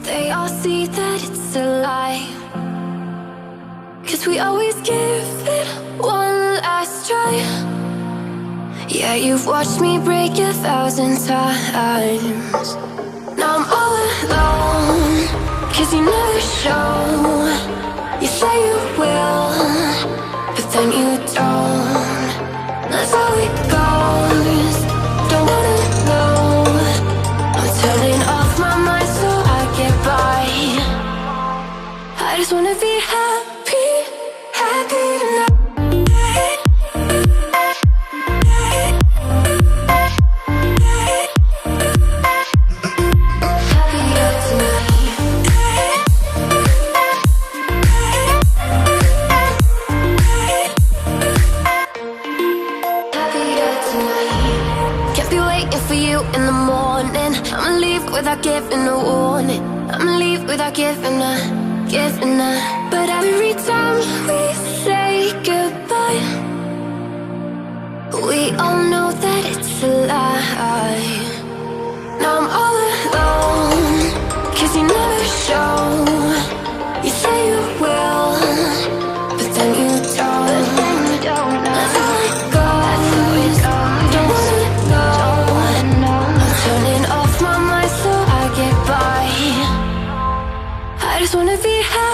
they all see that it's a lie. 'Cause we always give it one last try. Yeah, you've watched me break 1,000 times. Now I'm all alone, 'cause you never show. You say you will, but then you don't. That's how it goes. Don't wanna know. I'm turning off my mind so I get by. I just wanna be happy, happy tonight. Without giving a warning, I'ma leave without giving a. But every time we say goodbye, we all know that it's a lie. Now I'm all alone, 'cause you never show. You say you will, but then you don't. That's how it goes. Don't wanna know. I'm turning off my mind so I get by. I just wanna be happy.